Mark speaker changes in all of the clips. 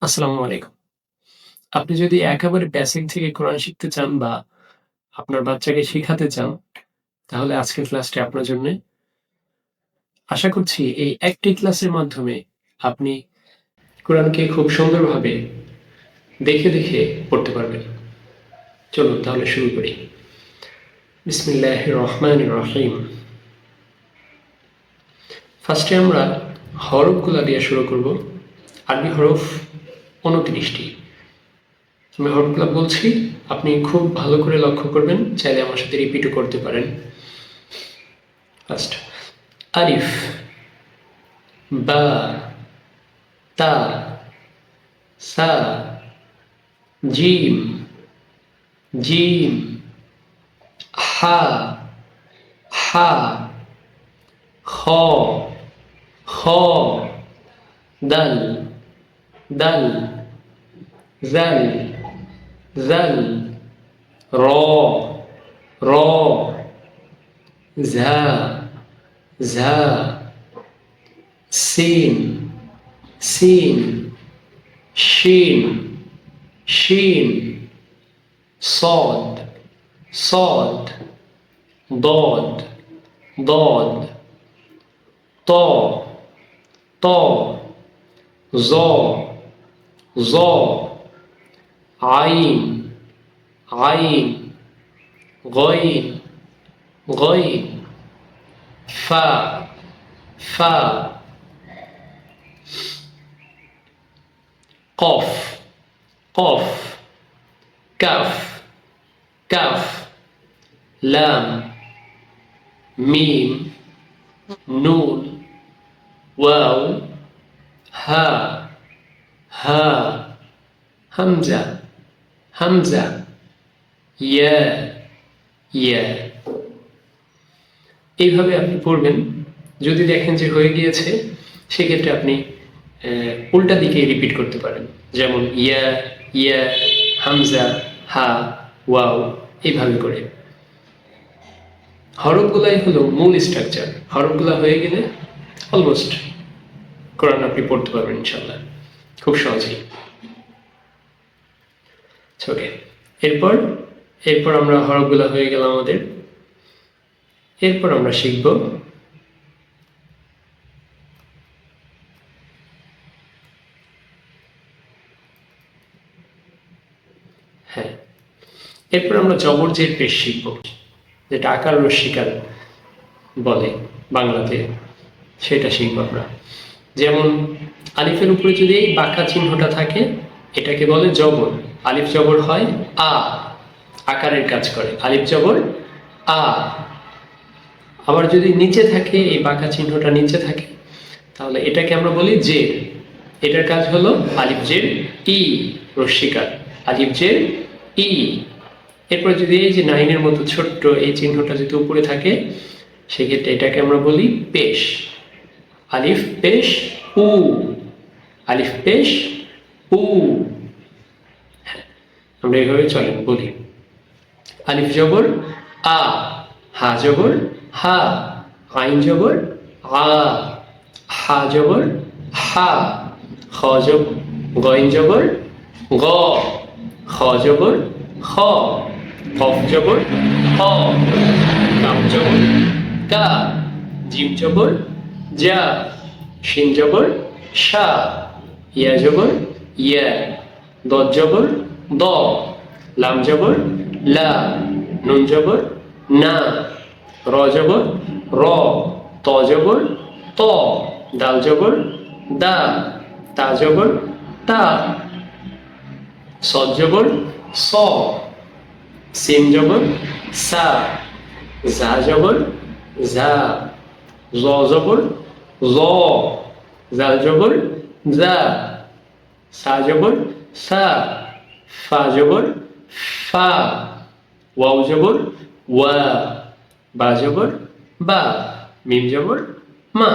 Speaker 1: আসসালামু আলাইকুম। আপনি যদি একেবারে বেসিক থেকে কোরআন শিখতে চান বা আপনার বাচ্চাকে শিখাতে চান, তাহলে আজকের ক্লাসটি আপনার জন্যে। আশা করছি এই একটি ক্লাসের মাধ্যমে আপনি কোরআনকে খুব সুন্দরভাবে দেখে পড়তে পারবেন। চলুন তাহলে শুরু করি। বিসমিল্লাহির রহমানির রহিম। ফার্স্টে আমরা হরফগুলা দিয়ে শুরু করব। আরবি হরফ ২৯টি। আমি হরফগুলা বলছি, আপনি খুব ভালো করে লক্ষ্য করবেন, চাইলে আমার সাথে রিপিটও করতে পারেন। ফার্স্ট আলিফ, বা, তা, সা, জিম, জিম, হা, হা, খ, খ, দাল, দাল, জাল, জাল, র, র, ঝা, ঝা, সিন, সিন, শিন, শিন, صاد صاد ضاد ضاد طا طا ظا ظا عين عين غين غين فا فا قاف قاف كاف كاف لام ميم نون واو ها ها همزة همزة يا يا। এইভাবে আপনি পড়বেন। যদি দেখেন যে হয়ে গিয়েছে, সেক্ষেত্রে আপনি উল্টা দিকে রিপিট করতে পারেন, যেমন ইয়া ইয়া, হামজা, হা, ওয়াও, এইভাবে করে। হরফগুলাই হলো মূল স্ট্রাকচার। হরফগুলা হয়ে গেলে অলমোস্ট কোরআন আপনি পড়তে পারবেন ইনশাল্লাহ, খুব সহজেই। ওকে, এরপর এরপর আমরা হরফগুলা হয়ে গেল আমাদের। এরপর আমরা শিখব এরপর আমরা জবর জের পেশ শিখব, যেটা আকার রস্বীকার বলে বাংলাতে, সেটা শিখব আমরা। যেমন আলিফের উপরে যদি এই বাঁকা চিহ্নটা থাকে, এটাকে বলে জবর। আলিফ জবর হয় আ, আকারের কাজ করে। আলিফ জবর আ। আবার যদি নিচে থাকে, এই বাঁকা চিহ্নটা নিচে থাকে, তাহলে এটাকে আমরা বলি জের। এটার কাজ হলো আলিফ জের ই, রস্বীকার। আলিফ জের ই। এরপর যদি এই যে নাইনের মতো ছোট্ট এই চিহ্নটা যদি উপরে থাকে, সেক্ষেত্রে এটাকে আমরা বলি পেশ। আলিফ পেশ উ, আলিফ পেশ উ। আমরা এইভাবে চলেন বলি। আলিফ জবর আ, হা জবর হা, আইন জবর আ, হা জবর হা, খ জবর, গইন জবর গ, খ জবর খ, কফ জবর খ, কাম জবর কা, জিম জবর যা, শিন জবর শা, ইয়া জবর ইয়া, দদ জবর দ, লাম জবর লা, নুন জবর না, র জবর র, ত জবর ত, দাল জবর দা, তা জবর তা, সদ জবর স, সিম জবর সা, জা জবর যা, জ জবর জ, জাল জবর যা, সা জবর সা, ফা জবর ফা, ওয়াও জবর ওয়া, বা জবর বা, মিম জবর মা।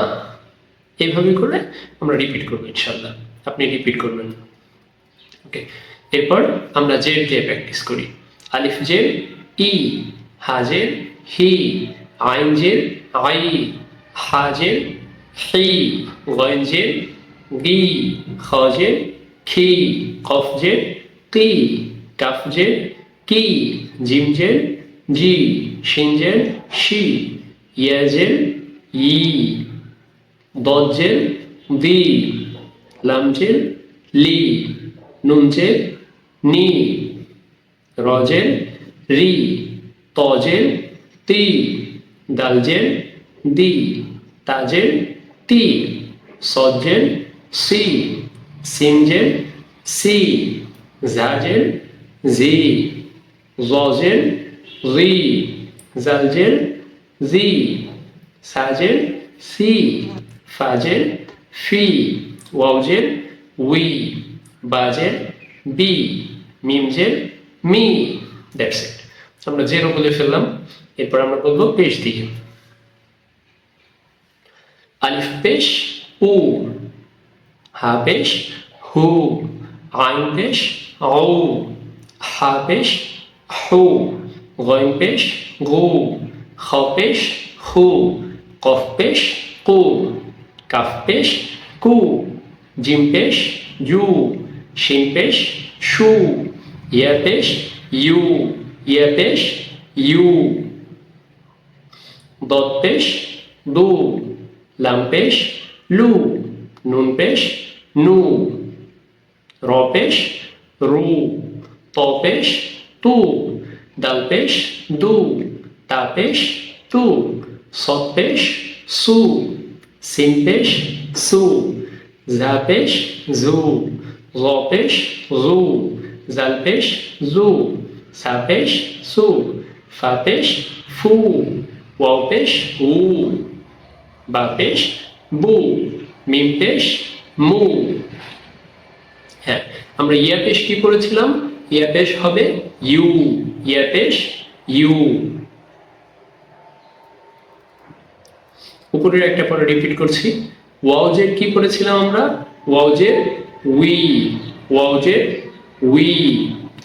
Speaker 1: এইভাবে করে আমরা রিপিট করবো ইনশাল্লাহ। আপনি রিপিট করবেন। ওকে, এরপর আমরা জের দিয়ে প্র্যাকটিস করি। আলিফ জের ই, হা জের হি, আইন জের আই, হা জের হি, গইন জের গি, খ জের খি, কফ জের কি, কাফ জের কি, জিম জের জি, শিন জের শি, ইয়া জের ই, দদ জের দি, লাম জের লি, নুন জের নি, র জের রি, ত জের তি, দাল জের দি, তা জের তি, সদ জের সি, সিন জের সি, জা জের জি, জ জের রি, জাল জের জি, সা জের সি, ফা জের ফি, ওয়াও জের উই, বা জের বি, মিম জের মি। That's it. আমরা জেরো বলে ফেললাম, এরপর আমরা বলবো পেশ দিয়ে। আলিফ পেশ উ, হা পেশ হু, আইন পেশ ও, হা পেশ হু, গইন পেশ গু, খ পেশ হু, কফ পেশ কু, কাফ পেশ কু, জিম পেশ জু, শিন পেশ শু, ইয়া পেশ ইউ, ইয়া পেশ ইউ, দদ পেশ দু, লাম পেশ লু, নুন পেশ নু, র পেশ রু, ত পেশ তু, দাল পেশ দু, তা পেশ তু, সদ পেশ সু, সিন পেশ সু, জা পেশ জু, জ পেশ জু, জাল পেশ জু, সা পেশ সু, ফা পেশ ফু, ওয়াও পেশ উ, বা পেশ বু, মিম পেশ মু। হ্যাঁ, আমরা ইয়া পেশ কি করেছিলাম? ইয়া পেশ হবে ইউ, ইয়া পেশ ইউ। উপরের একটা পরে রিপিট করছি। ওয়াও জের কি করেছিলাম আমরা? ওয়াও জের উই, ওয়াও জের উই,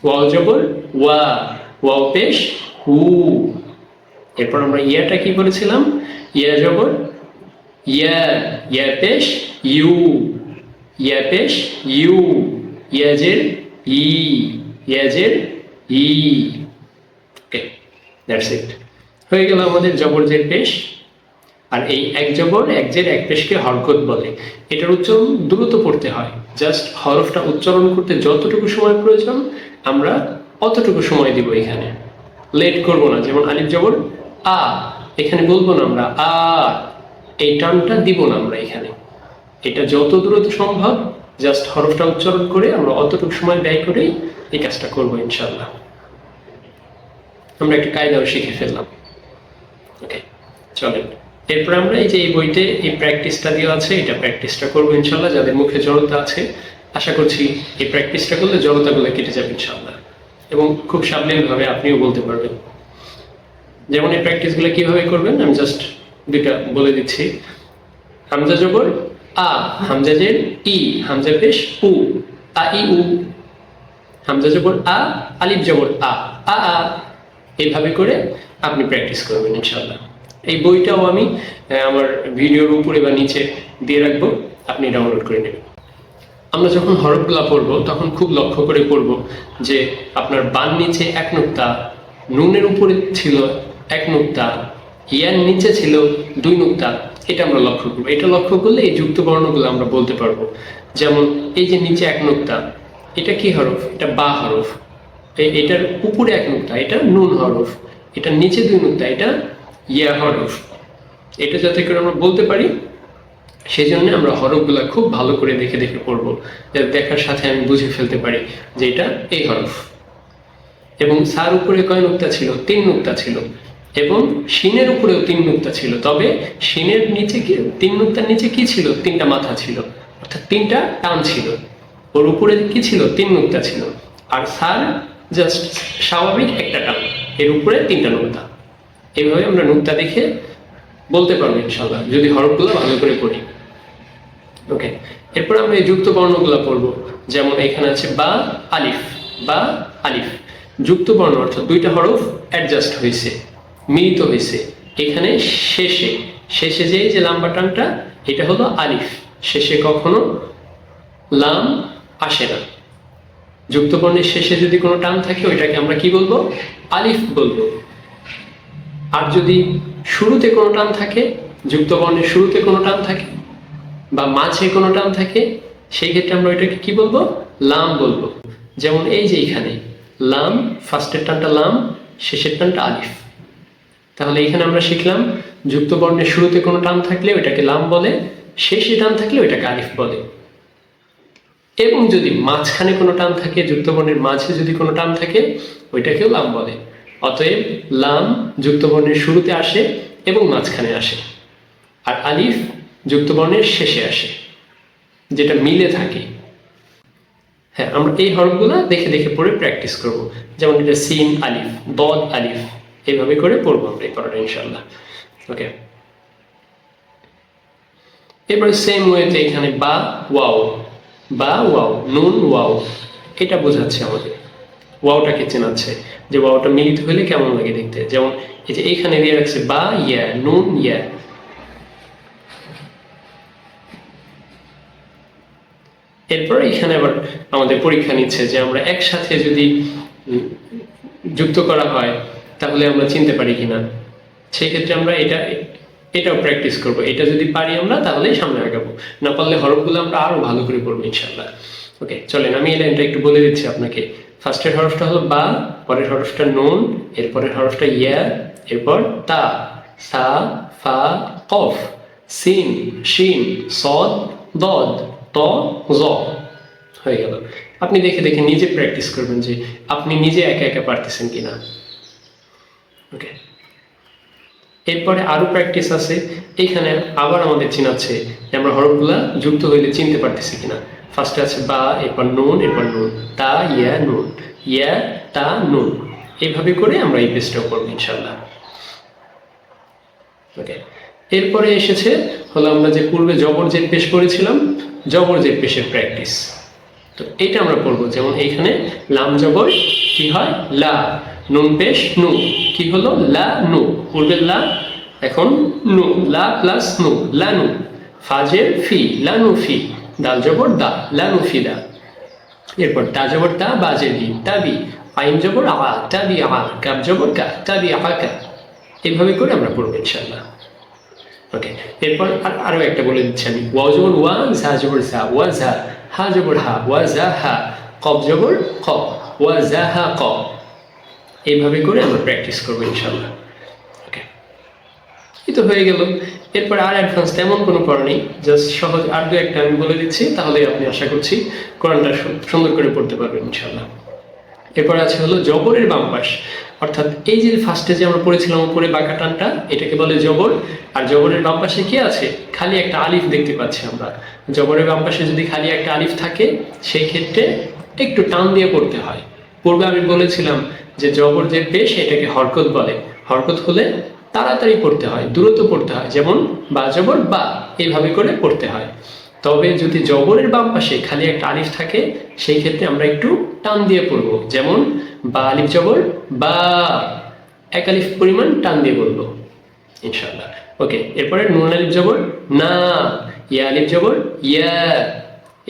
Speaker 1: ওয়াও জবর ওয়া, ওয়াও পেশ উ। এরপর আমরা ইয়াটা কি করেছিলাম? ইয়া জবর ইয়া, ইয়া পেশ ইউ, ইয়া পেশ ইউ, ইয়া জের ই, ইয়া জের ই। ওকে, দ্যাটস ইট। হয়ে গেল আমাদের জবর জের পেশ। আর এই এক জবর এক জের এক পেশকে হরকত বলে। এটার উচ্চারণ দ্রুত পড়তে হয়, জাস্ট হরফটা উচ্চারণ করতে যতটুকু সময় প্রয়োজন আমরা অতটুকু সময় দিব। এখানে লেট করব না। যেমন আলিফ জবর আ, এখানে বলবো না আমরা আ, এই টানটা দিব না আমরা এখানে। এটা যত দ্রুত সম্ভব জাস্ট হরফটা উচ্চারণ করে আমরা অতটুকু সময় ব্যয় করেই এই কাজটা করবো ইনশাল্লাহ। আমরা একটা কায়দাও শিখে ফেললাম। ওকে, চলেন এরপর আমরা এই যে এই বইতে এই প্র্যাকটিসটা দেওয়া আছে, এটা প্র্যাকটিসটা করবো ইনশাল্লাহ। যাদের মুখে জড়তা আছে আশা করছি এই প্র্যাকটিসটা করলে জড়তাগুলো কেটে যাবে ইনশাল্লাহ, এবং খুব সাবলীলভাবে আপনিও বলতে পারবেন। যেমন এই প্র্যাকটিসগুলো কিভাবে করবেন আমি জাস্ট দুইটা বলে দিচ্ছি। হামজা জবর আ, হামজা জের ই, হামজা পেশ উ, আ ই উ, হামজা জবর আ, আলিফ জবর আ, আ আ। এইভাবে করে আপনি প্র্যাকটিস করবেন ইনশাল্লাহ। এই বইটাও আমি আমার ভিডিওর উপরে বা নিচে দিয়ে রাখবো, আপনি ডাউনলোড করে নেবেন। আমরা যখন হরফগুলা পড়বো তখন খুব লক্ষ্য করে পড়বো যে আপনার বান নিচে এক নুক্তা, নুনের উপরে ছিল এক নুক্তা, ইয়ার নিচে ছিল দুই নুক্তা। এটা আমরা লক্ষ্য করবো। এটা লক্ষ্য করলে এই যুক্ত বর্ণগুলো আমরা বলতে পারবো। যেমন এই যে নিচে এক নুক্তা, এটা কি হরফ? এটা বা হরফ। এটার উপরে এক নুক্তা, এটা নুন হরফ। এটার নিচে দুই নুক্তা, এটা ইয়া হরফ। এটা যাতে করে আমরা বলতে পারি সেই জন্য আমরা হরফগুলা খুব ভালো করে দেখে দেখে পড়বো, যাতে দেখার সাথে আমি বুঝে ফেলতে পারি যে এটা এই হরফ। এবং সার উপরে কয় নুক্তা ছিল? তিন নুক্তা ছিল। এবং শিনের উপরেও তিন নুক্তা ছিল। তবে শিনের নিচে কি, তিন নুক্তার নিচে কি ছিল? তিনটা মাথা ছিল, অর্থাৎ তিনটা টান ছিল। ওর উপরে কি ছিল? তিন নুক্তা ছিল। আর সার জাস্ট স্বাভাবিক একটা টান, এর উপরে তিনটা নুক্তা। এইভাবে আমরা নুক্তা দেখে বলতে পারবো ইনশাল্লাহ, যদি হরফগুলো ভালো করে পড়ি। ওকে, এরপর আমরা এই যুক্ত বর্ণগুলো পড়বো। যেমন এখানে আছে বা আলিফ, বা আলিফ যুক্ত বর্ণ, অর্থাৎ দুইটা হরফ অ্যাডজাস্ট হয়েছে, মিলিত হয়েছে। এখানে শেষে শেষে যে লম্বা টানটা, এটা হলো আলিফ। শেষে কখনো লাম আসে না। যুক্ত বর্ণের শেষে যদি কোনো টান থাকে ওইটাকে আমরা কি বলবো? আলিফ বলবো। আর যদি শুরুতে কোনো টান থাকে, যুক্ত বর্ণের শুরুতে কোনো টান থাকে বা মাঝে কোনো টান থাকে, সেই ক্ষেত্রে আমরা ওইটাকে কি বলবো? লাম বলবো। যেমন এই যে এখানে লাম, ফার্স্টের টানটা লাম, শেষের টানটা আলিফ। তাহলে এখানে আমরা শিখলাম যুক্ত বর্ণের শুরুতে কোনো টান থাকলে ওইটাকে লাম বলে, শেষে টান থাকলে ওইটাকে আলিফ বলে। এবং যদি মাঝখানে কোনো টান থাকে, যুক্ত বর্ণের মাঝে যদি কোনো টান থাকে, ওইটাকেও লাম বলে। অতএব লাম যুক্ত বর্ণের শুরুতে আসে এবং মাঝখানে আসে, আর আলিফ যুক্ত বর্ণের শেষে আসে, যেটা মিলে থাকে। হ্যাঁ, আমরা এই হরফগুলো দেখে দেখে পড়ে প্র্যাকটিস করব। যেমন এটা সিন আলিফ, দদ আলিফ, এইভাবে করে পড়বো আমরা এই পড়াটা ইনশাল্লাহ। ওকে, এরপরে সেম ওয়েতে এখানে বা ওয়াও, বা ওয়াও, নুন ওয়াও, এটা বোঝাচ্ছে আমাদের, ওয়াওটাকে চেনাচ্ছে যে ওয়াওটা মিলিত হলে কেমন লাগে দেখতে। যেমন এই যে এইখানে দিয়ে রাখছে বা ইয়া, নুন ইয়া। এরপর এখানে আবার আমাদের পরীক্ষা নিচ্ছে যে আমরা একসাথে যদি যুক্ত করা হয় তাহলে আমরা চিনতে পারি কিনা। সেই ক্ষেত্রে আমরা এটাও প্র্যাকটিস করব। এটা যদি পারি আমরা তাহলেই সামনে আগাবো, না পারলে হরফগুলো আমরা আরো ভালো করে পড়বো ইনশাল্লাহ। ওকে, চলেন আমি এই লাইনটা একটু বলে দিচ্ছি আপনাকে। ফার্স্টের হরফটা হলো বা, পরের হরফটা নুন, এরপরের হরফটা ইয়া, এরপর তা, সা, ফা, কফ, সিন, শিন, সদ, দদ, ত, জ। হয়ে গেল। আপনি দেখে দেখে নিজে প্র্যাকটিস করবেন যে আপনি নিজে একা একা পারতেছেন কিনা। ওকে, এরপরে আরো প্র্যাকটিস আছে। এখানে আবার আমাদের চিনাচ্ছে যে আমরা হরফগুলা যুক্ত হইলে চিনতে পারতেছি কিনা। ফার্স্টে আছে বা, এরপর নুন, এরপর নুন, তা ইয়া নুন, ইয়া তা নুন। এইভাবে করে আমরা এই পেজটাও করবো ইনশাল্লাহ। ওকে, এরপরে এসেছে হলো আমরা যে পূর্বে জবর জের পেশ করেছিলাম, জবর জের পেশের প্র্যাকটিস। তো এটা আমরা করবো। যেমন এইখানে লাম জবর কি হয়? লা, নুন পেশ নু, কি হলো? লা নু। পূর্বের লা, এখন নু, লা প্লাস নু, লা নু। ফাজের ফি, লা নু ফি। দাল জবর দা, লা নু ফি দা। এরপর তা জবর তা, বাজের বি, তাবি। আইন জবর আ, তাবি আ। কাব জবর কা, তাবি আ কা। এইভাবে করে আমরা পড়বো ইনশাল্লাহ। ওকে, এরপর আরো একটা বলে দিচ্ছি আমি। ওয়া জবর ওয়া, ঝা জবর ঝা, ওয়া ঝা। হা জবর হা, ওয়া ঝা হা। কফ জবর ক, ওয়া ঝা হা ক। এইভাবে করে আমরা প্র্যাকটিস করবো ইনশাল্লাহ। ওকে, এই তো হয়ে গেল। এরপর আর অ্যাডভান্স তেমন কোনো পড়া নেই, জাস্ট সহজ আর দু একটা আমি বলে দিচ্ছি, তাহলে আপনি আশা করছি কোরআনটা সুন্দর করে পড়তে পারবেন ইনশাল্লাহ। এরপর আছে হলো জবরের বাম পাশ, অর্থাৎ এই যে ফার্স্টে যে আমরা পড়েছিলাম উপরে বাঁকা টানটা, এটাকে বলে জবর। আর জবরের বাম পাশে কি আছে? খালি একটা আলিফ দেখতে পাচ্ছি আমরা। জবরের বাম পাশে যদি খালি একটা আলিফ থাকে, সেই ক্ষেত্রে একটু টান দিয়ে পড়তে হয়। পূর্বে আমি বলেছিলাম যে জবর যে পেশ এটাকে হরকত বলে। হরকত হলে তাড়াতাড়ি পড়তে হয়, দ্রুত পড়তে হয়। যেমন বা জবর বা, এইভাবে করে পড়তে হয়। তবে যদি জবরের বাম পাশে খালি একটা আলিফ থাকে, সেই ক্ষেত্রে আমরা একটু টান দিয়ে পড়ব। যেমন বা আলিফ জবর বা, এক আলিফ পরিমাণ টান দিয়ে বলবো ইনশাআল্লাহ। ওকে, এরপরে নুন আলিফ জবর না, ইয়া আলিফ জবর ইয়া,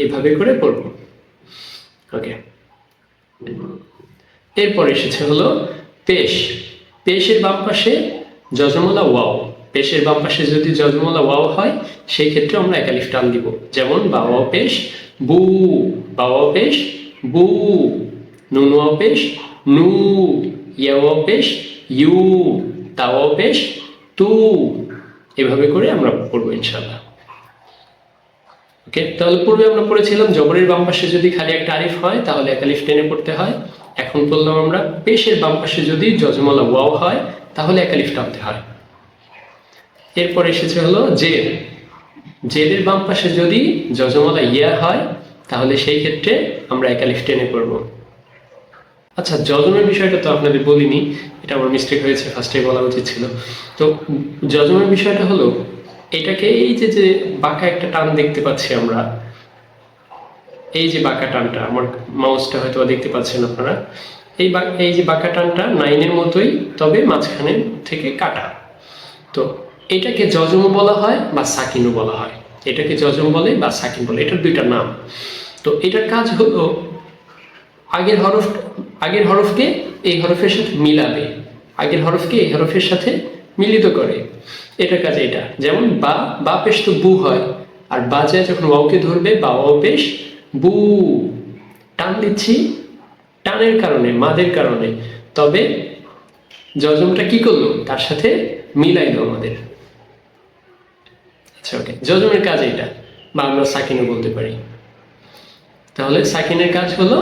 Speaker 1: এইভাবে করে পড়ব। ওকে, এরপর এসেছে হলো পেশ। পেশের বাম পাশে যজমলা ওয়াও। পেশের বাম পাশে যদি যজমলা ওয়াও হয়, সেই ক্ষেত্রে আমরা এক আলিফ টান দিব। যেমন বা ওয়াও পেশ বু, বা ওয়াও পেশ বু। নুন ওয়াও পেশ নু, ইয়া ওয়াও পেশ ইউ, তা ওয়াও পেশ তু। এভাবে করে আমরা পড়বো ইনশাআল্লাহ। ওকে, তাহলে পূর্বে আমরা পড়েছিলাম জবরের বাম পাশে যদি খালি একটা আলিফ হয় তাহলে এক আলিফ টেনে পড়তে হয়। এখন বললাম আমরা পেশের বাম পাশে যদি যজমলা ওয়াও হয় তাহলে এক আলিফ টানতে হয়। এরপর এসেছে হলো জের। জেরের বাম পাশে যদি যজমলা ইয়া হয় তাহলে সেই ক্ষেত্রে আমরা এক আলিফ টেনে পড়ব। আচ্ছা, যজমের বিষয়টা তো আপনাদের বলিনি, এটা আমার মিস্টেক হয়েছে, ফার্স্টে বলা উচিত ছিল। তো যজমের বিষয়টা হলো এটাকে এই যে যে বাঁকা একটা টান দেখতে পাচ্ছি আমরা, এই যে বাঁকা টানটা, আমার মাউসটা হয়তো দেখতে পাচ্ছেন আপনারা, এই যে বাঁকা টানটা নাইনের মতোই, তবে মাঝখানে থেকে কাটা। তো এটাকে যজম বলা হয় বা সাকিনও বলা হয়। এটাকে যজম বলে বা সাকিন বলে, এটার দুইটা নাম। তো এটার কাজ হলো আগের হরফকে এই হরফের সাথে মিলাবে, আগের হরফকে এই হরফের সাথে মিলিত করে, এটার কাজ এটা। যেমন বা পেশ তো বু হয়, আর বা যায় যখন ওয়াওকে ধরবে বা ওয়াও পেশ বু, টান দিচ্ছি টানের কারণে, মাদের কারণে, তবে জজমটা কি করলো তার সাথে মিলাইলো আমাদের। আচ্ছা ওকে, জজমের কাজ এটা, বা আমরা সাকিনও বলতে পারি। তাহলে সাকিনের কাজ হলো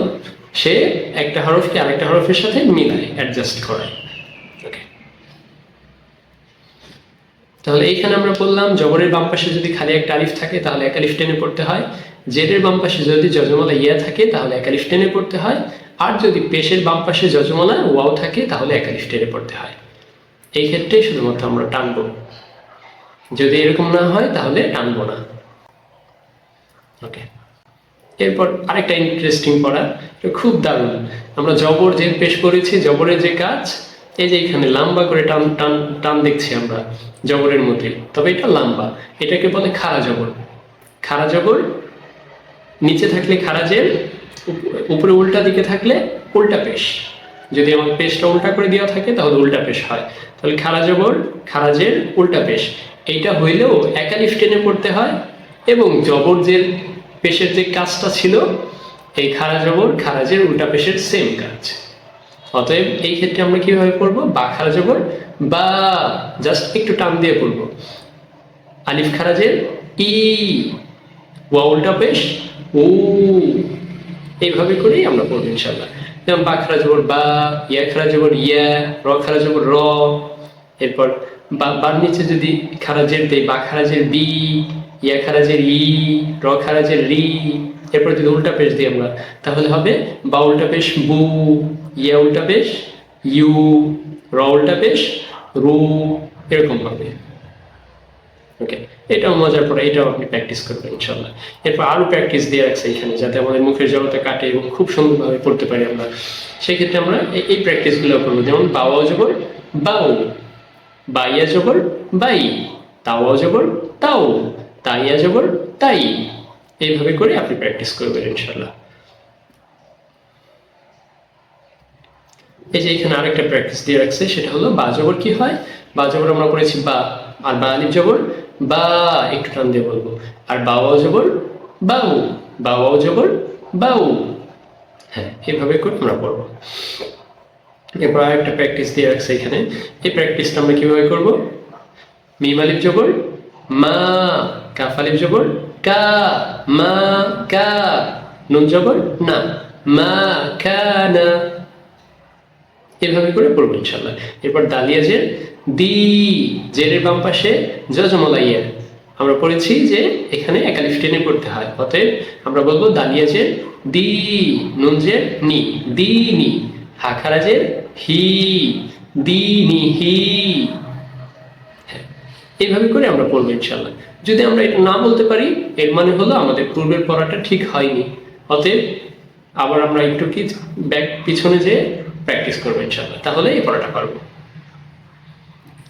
Speaker 1: সে একটা হরফকে আরেকটা হরফের সাথে মিলায়, অ্যাডজাস্ট করায়। ওকে, তাহলে এইখানে আমরা বললাম জবরের বাম পাশে যদি খালি একটা আলিফ থাকে তাহলে এক আলিফ টেনে পড়তে হয়, জেরের বাম পাশে যদি যজমালা ইয়া থাকে তাহলে এক আলিফ টেনে পড়তে হয়, আর যদি পেশের বাম পাশে যজমালা ওয়াও থাকে তাহলে এক আলিফ টেনে পড়তে হয়। এই ক্ষেত্রে শুধুমাত্র আমরা টানবো, যদি এরকম না হয় তাহলে টানবো না। ওকে, এরপর আরেকটা ইন্টারেস্টিং পড়া, খুব দারুণ। আমরা জবর যে পেশ করেছি, জবরের যে কাজ, এই যে এখানে লম্বা করে টান টান টান দেখছি আমরা জবরের মধ্যে, তবে এটা লম্বা, এটাকে বলে খাড়া জবর। খাড়া জবর নিচে থাকলে খারাজের, উপরে উল্টা দিকে থাকলে উল্টা পেশ। যদি আমার পেশটা উল্টা করে দেওয়া থাকে তাহলে উল্টা পেশ হয়। তাহলে খাড়া জবর খারাজের উল্টা পেশ, এইটা হইলেও এক আলিফ টেনে পড়তে হয়, এবং জবর যে পেশের যে কাজটা ছিল এই খাড়া জবর খারাজের উল্টা পেশের সেম কাজ। অতএব এই ক্ষেত্রে আমরা কিভাবে পড়বো, বা খাড়া জবর বা, জাস্ট একটু টান দিয়ে পড়বো, আলিফ খারাজের ই, ওয়া উল্টা পেশ উ, এইভাবে করেই আমরা পড়বো ইনশাল্লাহ। যেমন বা খাড়া জবর বা, ইয়া খাড়া জবর ইয়া, র খাড়া জবর র, এরপর বার নিচে যদি খারাজের দেই, বা খারাজের বি, ইয়া খারাজের ই, র খারাজের রি, এরপর যদি উল্টা পেশ দিই আমরা তাহলে হবে বা উল্টা পেশ বু, ইয়া উল্টা পেশ ইউ, র উল্টা পেশ রু, এরকম হবে। ওকে, এটাও মজার পড়া, এটাও আপনি প্র্যাকটিস করবেন ইনশাল্লাহ। এরপর আরো প্র্যাকটিস দিয়ে রাখছে এখানে, যাতে আমাদের মুখের জড়তা কাটে এবং খুব সুন্দরভাবে পড়তে পারি আমরা। সেক্ষেত্রে আমরা এই প্র্যাকটিসগুলো করবো। যেমন বাওয়া জবর বাউ, বাইয়া জবর বাই, তাওয়া জবর তাও, তাইয়া জবর তাই, এইভাবে করে আপনি প্র্যাকটিস করবেন ইনশাল্লাহ। এই যে এখানে আরেকটা প্র্যাকটিস দিয়ে রাখছে, সেটা হলো বা জবর কি হয়। বা জবর আমরা করেছি বা, আর বা আলিফ জবর বা, একটু টান দিয়ে বলবো, আর বাওয়া জবর বাউ, বাওয়া জবর বাউ, হ্যাঁ এভাবে করে আমরা পড়বো। এরপর আরেকটা প্র্যাকটিস দিয়ে রাখছে এখানে, এই প্র্যাকটিসটা আমরা কিভাবে করব, মিম আলিফ জবর মা, কাফ আলিফ জবর কা, মা কা, নুন জবর না, মা কানা, এভাবে করে পড়বো ইনশাল্লাহ। এরপর দালিয়া জের দি, জেরের বাম পাশে যজমালা ইয়া, আমরা পড়েছি যে এখানে এক আলিফ টেনে পড়তে হয়, অতএব আমরা বলবো দালিয়া জের দি, নুন জের নি, দি নি, হা খারাজের হি, দি নি হি, এইভাবে করে আমরা পড়বো ইনশাল্লাহ। যদি আমরা এটা না বলতে পারি এর মানে হলো আমাদের পূর্বের পড়াটা ঠিক হয়নি, অতএব আবার আমরা একটু কি ব্যাক পিছনে যে প্র্যাকটিস করবো ইনশাল্লাহ, তাহলে এই পড়াটা পারবো।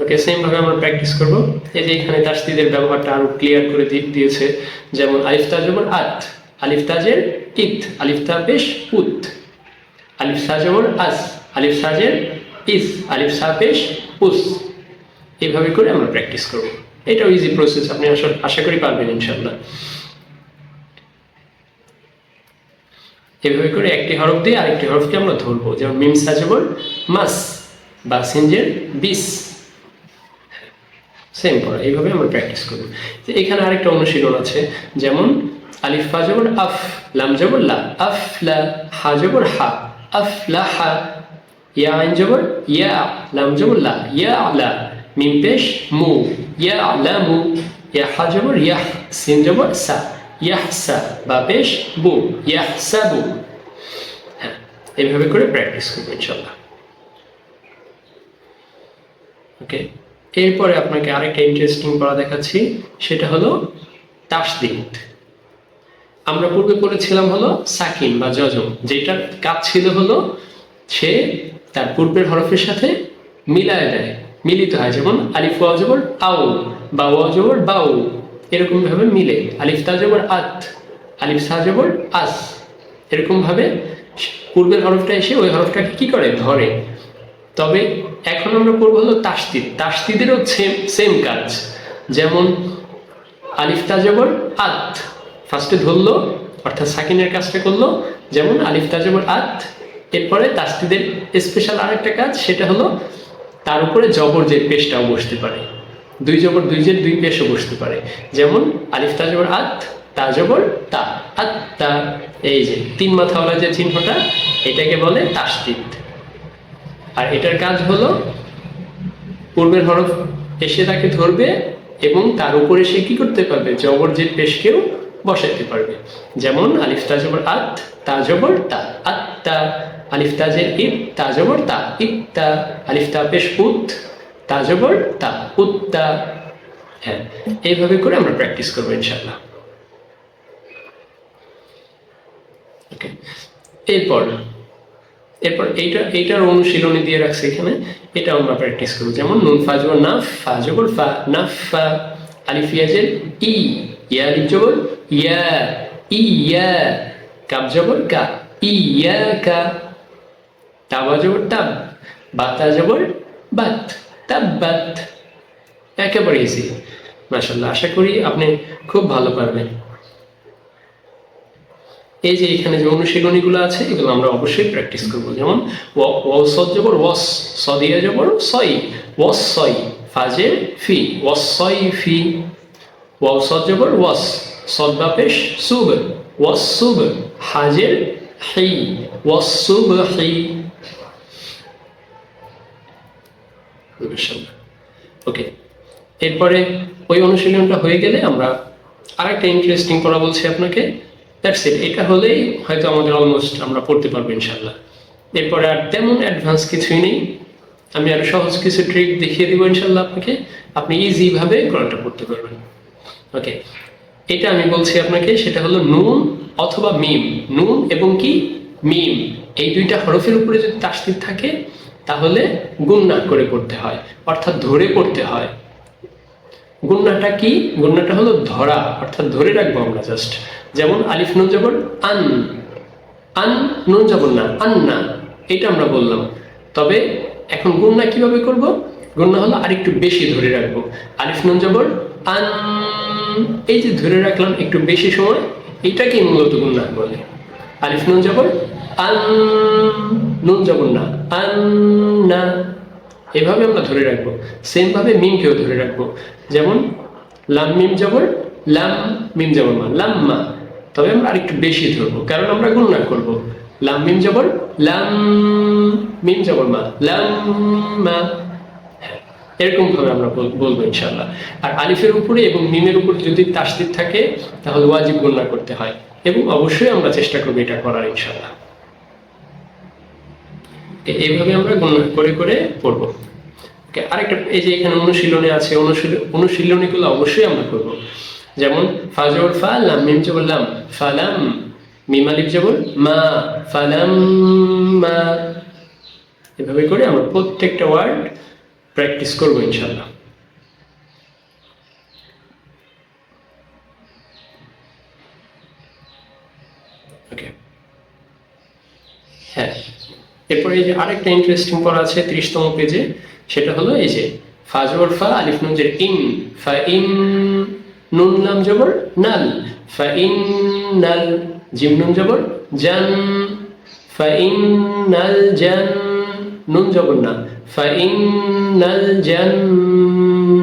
Speaker 1: ওকে, সেম ভাবে আমরা প্র্যাকটিস করব। এই যে এখানে তাসদিদের ব্যবহারটা আরো ক্লিয়ার করে দিয়েছে, যেমন আলিফ তা জবর আত, আলিফ তাজের ইত, আলিফ তা পেশ উত, আলিফ সা জবর আস, আলিফ সাজের ইস, আলিফ সা পেশ উস, এইভাবে করে আমরা প্র্যাকটিস করব। এটাও ইজি প্রসেস, আপনি আশা করি পারবেন ইনশাল্লাহ। এভাবে করে একটি হরফ দিয়ে আরেকটি হরফকে আমরা ধরবো, যেমন মিম সা জবর মাস, বা সিনজের বিস, সেম পড়া, এইভাবে আমরা প্র্যাকটিস করব। এখানে আরেকটা অনুশীলন আছে, যেমন আলিফ ফা জবর আফ, লাম জবর লা, আফ লা, হা জবর হা, আফ লা হা, ইয়া আইন জবর ইয়া, লাম জবর লা, ইয়া লা, মিম পেশ মু, ইয়া লা মু, ইয়া হা জবর ইয়াহ, সিন জবর সা, ইয়াহসা, বা পেশ বু, ইয়াহসাবু, হ্যাঁ এইভাবে করে প্র্যাকটিস করবো ইনশাল্লাহ। ওকে, এরপরে আপনাকে আরেকটা ইন্টারেস্টিং পড়া দেখাচ্ছি, সেটা হলো তাসদিদ। আমরা পূর্বে পড়েছিলাম হলো সাকিন বা যজম, যেটার কাজ ছিল হলো সে তার পূর্বের হরফের সাথে মিলায় দেয়, মিলিত হয়। যেমন আলিফ ওয়াও জবর আউ, বা ওয়াও জবর বাউ, এরকম ভাবে মিলে। আলিফ তা জবর আত, আলিফ সা জবর আস, এরকম ভাবে পূর্বের হরফটা এসে ওই হরফটাকে কি করে, ধরে। তবে এখন আমরা করবো হলো তাসদিদ। তাসদিদেরও সেম কাজ। যেমন আলিফ তা জবর আত, ফার্স্টে ধরলো অর্থাৎ সাকিনের কাজটা করলো, যেমন আলিফ তা জবর আত। এরপরে তাসদিদের স্পেশাল আরেকটা কাজ, সেটা হলো তার উপরে জবর যে পেশটাও বসতে পারে, দুই জবর দুই জের দুই পেশও বসতে পারে। যেমন আলিফ তা জবর আত, তা জবর তা, আত্তা। এই যে তিন মাথাওয়ালা যে চিহ্নটা, এটাকে বলে তাসদিদ। আর এটার কাজ হলো পূর্বের হরফ এসে তাকে ধরবে এবং তার উপরে সে কি করতে পারবে, জবর যে পেশকেও বসাইতে পারবে। যেমন আলিফ তা জবর আত, তা জবর তা, আত্তা। আলিফ তা জের ইব, তা জবর তা, ইত্তা। আলিফ তা পেশ উত, তা জবর তা, উত্তা। হ্যাঁ, এইভাবে করে আমরা প্র্যাকটিস করবো ইনশাআল্লাহ। ওকে, এরপর এইটার অনুশীলনী দিয়ে রাখছে এখানে, এটা আমরা প্র্যাকটিস করবো। যেমন নুন ফা জবর নাফ, ফা জবর ফা, নাফা। আলিফ ইয়া জের ই, ইয়া আলিফ জবর ইয়া, ইয়া। কাব জবর কা, ইয়া কা। তাবা জবর তাব, বাতা জবর বাত, তাব্বাত। একেবারে ইজি। মাশাআল্লাহ, আশা করি আপনি খুব ভালো পারবেন। এই যে এখানে যে অনুশীলনীগুলো আছে, এগুলো আমরা অবশ্যই প্র্যাকটিস করব। যেমন ওয়াস জবর ওয়াস, সদিয়া জবর সই, ওয়াস সই। ফাজের ফি, ওয়াস সই ফি। ওয়াস জবর ওয়াস, সদ বা পেশ সুব, ওয়াস সুব। হাজের হি, ওয়াস সুব হি। ওকে, এরপরে ওই অনুশীলনটা হয়ে গেলে আমরা আরেকটা ইন্টারেস্টিং পড়া বলছি আপনাকে। That's it. এটা হলেই হয়তো আমাদের অলমোস্ট আমরা পড়তে পারবো ইনশাল্লাহ। এরপরে আর তেমন অ্যাডভান্স কিছুই নেই, আমি আরো সহজ কিছু ট্রিক দেখিয়ে দিব ইনশাল্লাহ আপনাকে, আপনি ইজিভাবে কোরআনটা পড়তে পারবেন। ওকে, এটা আমি বলছি আপনাকে, সেটা হলো নুন অথবা মিম। নুন এবং কি মিম, এই দুইটা হরফের উপরে যদি তাসদিদ থাকে তাহলে গুণনা করে পড়তে হয়, অর্থাৎ ধরে পড়তে হয়। গুণনাটা কি? গুণনাটা হলো ধরা, অর্থাৎ ধরে রাখবো আমরা জাস্ট। যেমন আলিফ নুন জবর আন, আন নুন জবর না, আন্না, এটা আমরা বললাম। তবে এখন গুণনা কিভাবে করব? গুণনা হলো আরেকটু বেশি ধরে রাখবো। আলিফ নুন জবর আন, এই যে ধরে রাখলাম একটু বেশি সময়, এটাকেই মূলত গুণনা বলে। আলিফ নুন জবর আন, নুন জবর না, আন্না, এভাবে আমরা ধরে রাখবো। সেম ভাবে মিমকেও ধরে রাখবো। যেমন লাম মিম জবর লাম, মিম জবর মা, লাম্মা। তবে আমরা আরেকটু বেশি ধরবো, কারণ আমরা গুণনা করব। লাম মিম জবর লাম, মিম জবর মা, লাম্মা। এরকম ভাবে আমরা বলবো ইনশাআল্লাহ। আর আলিফের উপরে এবং মিমের উপরে যদি তাসদিদ থাকে তাহলে ওয়াজিব গুণনা করতে হয়, এবং অবশ্যই আমরা চেষ্টা করবো এটা করার ইনশাআল্লাহ। এইভাবে আমরা গুণনা করে করে পড়বো। আরেকটা, এই যে এখানে অনুশীলনী আছে, অনুশীলনীগুলো অবশ্যই আমরা করব। যেমন ফা জবর ফা, লাম মিম জবর লাম, ফালাম। মিম আলিফ জবর মা, ফালাম মা। এভাবে করে আমরা প্রত্যেকটা ওয়ার্ড প্র্যাকটিস করবো ইনশাআল্লাহ। ওকে, হ্যাঁ, এরপরে এই যে আরেকটা ইন্টারেস্টিং পড়া আছে 30তম পেজে, সেটা হলো এই যে ফা জবর ফা, আলিফ নুন জের ইন, ফা ইন। নুন লাম জবর নাল, ফা ইন নাল। জিম নুন জবর জান, ফা ইন নাল জান। নুন জবর না, ফা ইন নাল জান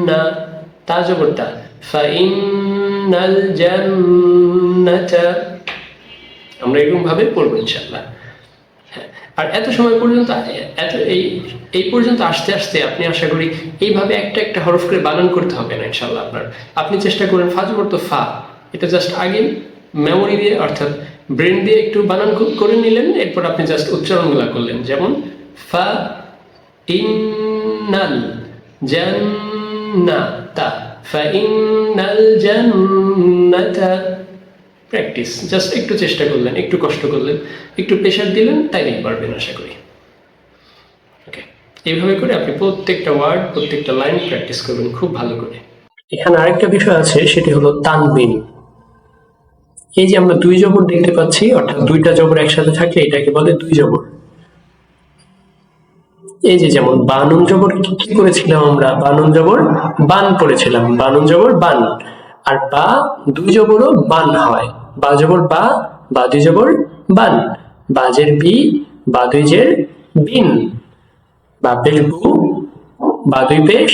Speaker 1: না। তা জবর তা, ফা ইন নাল জান্নাতা। আমরা এরকম ভাবে পড়বো ইনশাআল্লাহ। আর এত সময় পর্যন্ত, এই পর্যন্ত আসতে আসতে আপনি আশা করি এইভাবে একটা একটা হরফ করে বানান করতে হবে না ইনশাআল্লাহ আপনার। আপনি চেষ্টা করেন ফা জবর তো ফা, এটা জাস্ট আগে মেমোরি দিয়ে অর্থাৎ ব্রেন দিয়ে একটু বানান করে নিলেন, এরপর আপনি জাস্ট উচ্চারণগুলো করলেন। যেমন ফা ইন্নাল জান্নাতা, ফা ইন্নাল জান্নাতা। প্র্যাকটিস, জাস্ট একটু চেষ্টা করলেন, একটু কষ্ট করলেন, একটু প্রেশার দিলেন, তাইলেই পারবেন আশা করি। ওকে, এইভাবে করে আপনি প্রত্যেকটা ওয়ার্ড, প্রত্যেকটা লাইন প্র্যাকটিস করবেন খুব ভালো করে। এখানে আরেকটা বিষয় আছে, সেটি হলো তানবিন। এই যে আমরা দুই জবর দেখতে পাচ্ছি, অর্থাৎ দুইটা জবর একসাথে থাকলে এটাকে বলে দুই জবর। এই যে যেমন বানুন জবর কি করেছিলাম আমরা, বানুন জবর বান পড়েছিলাম, বানুন জবর বান। আর বা দুই জবরও বান হয়, বা জবর বা দুই জবর বান, বাজের বি, বা দুই জের বিন, বাপের বু, বা দুই পেশ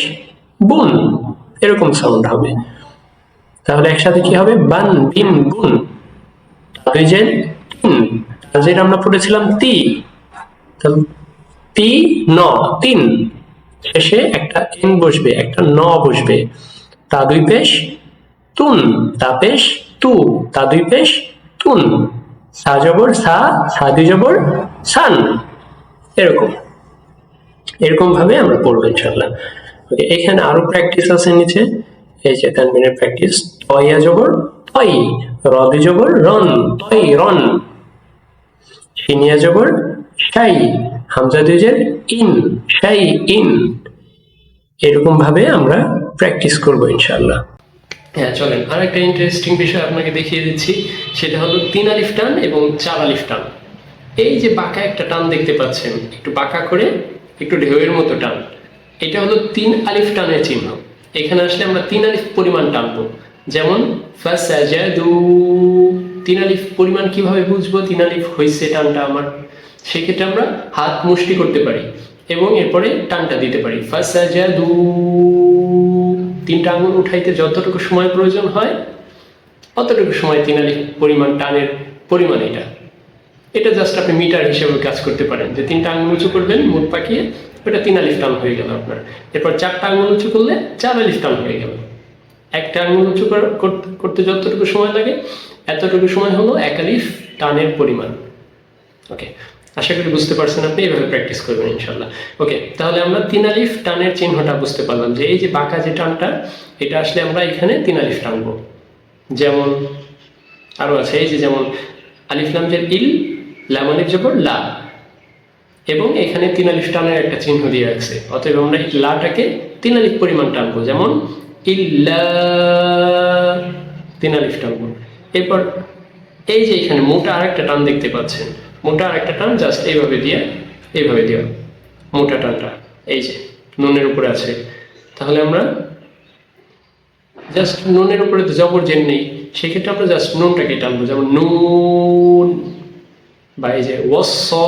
Speaker 1: বুন, এরকম সাউন্ড হবে। তাহলে একসাথে কি হবে, বান বিন বুন। দুই জের তিন, তাজের আমরা পড়েছিলাম তি, তি ন তিন, শেষে একটা এন বসবে, একটা ন বসবে। তা দুই পেশ তুন, তা পেশ তু, তা দুই পেশ তুন। সা জবর সা, সা দুই জবর সান। এরকম এরকম ভাবে আমরা পড়বো ইনশাআল্লাহ। ওকে, এখানে আরো প্র্যাকটিস আছে নিচে, এই যে তানবিনের প্র্যাকটিস। তয়া জবর তই, র দুই জবর রন, তই রন। শিনিয়া জবর শাই, হামজা দুই জের ইন, শাই ইন। এরকম ভাবে আমরা প্র্যাকটিস করব ইনশাআল্লাহ। হ্যাঁ, চলেন আর একটা ইন্টারেস্টিং বিষয় আপনাকে দেখিয়ে দিচ্ছি, সেটা হলো 3 আলিফ টান এবং 4 আলিফ টান। এই যে বাঁকা একটা টান দেখতে পাচ্ছেন, একটু বাঁকা করে একটু ঢেউয়ের মতো টান, এটা হলো 3 আলিফ টানের চিহ্ন। এখানে আসলে আমরা 3 আলিফ পরিমাণ টানবো। যেমন ফাসাজাদু, 3 আলিফ পরিমাণ কিভাবে বুঝবো 3 আলিফ হইছে টানটা আমার? সেক্ষেত্রে আমরা হাত মুষ্টি করতে পারি এবং এরপরে টানটা দিতে পারি। ফাসাজাদু, 3টা আঙুল উঠাইতে যতটুকু সময় প্রয়োজন হয় অতটুকু সময় 3 আলিফ পরিমাণ টানের পরিমাণ এটা। এটা জাস্ট আপনি মিটার হিসেবে কাজ করতে পারেন, যে 3টা আঙুল উঁচু করবেন মুখ পাকিয়ে, ওটা 3 আলিফ টান হয়ে গেল আপনার। এরপর 4টা আঙুল উঁচু করলে 4 আলিফ টান হয়ে গেল। একটা আঙুল উঁচু করতে যতটুকু সময় লাগে এতটুকু সময় হলো 1 আলিফ টানের পরিমাণ। ওকে, আশা করি বুঝতে পারছেন আপনি, এভাবে প্র্যাকটিস করবেন ইনশাল্লাহ। ওকে, তাহলে আমরা 3 আলিফ টানের চিহ্নটা বুঝতে পারলাম, যে এই যে বাঁকা যে টানটা, এটা আসলে আমরা এখানে 3 আলিফ টানবো। যেমন আরো আছে, এই যে যেমন আলিফ লাম জের ইল, লাম আলিফ জবর লা, এবং এখানে 3 আলিফ টানের একটা চিহ্ন দিয়ে রাখছে, অতএব আমরা এই লাটাকে 3 আলিফ পরিমাণ টানবো। যেমন ইল্লা, 3 আলিফ টানবো। এরপর এই যে এখানে মোটা আরেকটা টান দেখতে পাচ্ছেন, মোটা আরেকটা টান জাস্ট এইভাবে দিয়ে, এইভাবে দেওয়া মোটা টানটা, এই যে নুনের উপরে আছে। তাহলে আমরা জাস্ট নুনের উপরে তো জবর জেন নেই, সেক্ষেত্রে আমরা জাস্ট নুনটাকে টানবো। যেমন নুন, বা এই যে ওয়াসসাফাতি,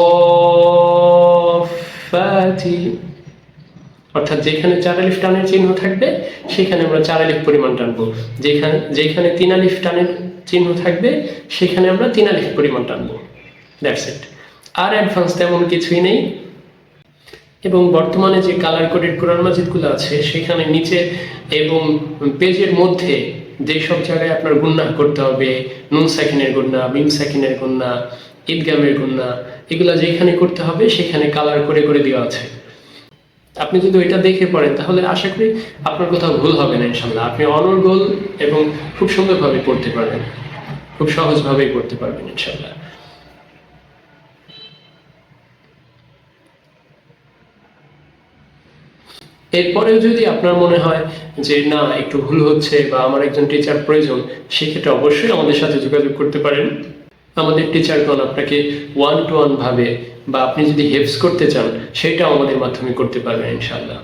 Speaker 1: অর্থাৎ যেখানে 4 আলিফ টানের চিহ্ন থাকবে সেখানে আমরা 4 আলিফ পরিমাণ টানবো, যেখানে 3 আলিফ টানের চিহ্ন থাকবে সেখানে আমরা 3 আলিফ পরিমাণ টানবো। দ্যাটস ইট, আর অ্যাডভান্স তেমন কিছুই নেই। এবং বর্তমানে যে কালার কোডেড কোরআন মাজিদগুলো আছে সেখানে নিচে এবং পেজের মধ্যে যেসব জায়গায় আপনার গুন্নাহ করতে হবে, নুন সাকিনের গুন্নাহ, মিম সাকিনের গুন্নাহ, ঈদগামের গুন্নাহ, এগুলা যেখানে করতে হবে সেখানে কালার করে করে দেওয়া আছে। আপনি যদি ওইটা দেখে পড়েন তাহলে আশা করি আপনার কোথাও ভুল হবে না ইনশাল্লাহ। আপনি অনর্গল এবং খুব সুন্দরভাবে পড়তে পারবেন, খুব সহজভাবেই পড়তে পারবেন ইনশাল্লাহ। এরপরেও যদি আপনার মনে হয় যে না একটু ভুল হচ্ছে বা আমার একজন টিচার প্রয়োজন, সেক্ষেত্রে অবশ্যই আমাদের সাথে যোগাযোগ করতে পারেন। আমাদের টিচারগণ আপনাকে 1-to-1 ভাবে, বা আপনি যদি হেল্পস করতে চান সেটাও আমাদের মাধ্যমে করতে পারবেন ইনশাআল্লাহ।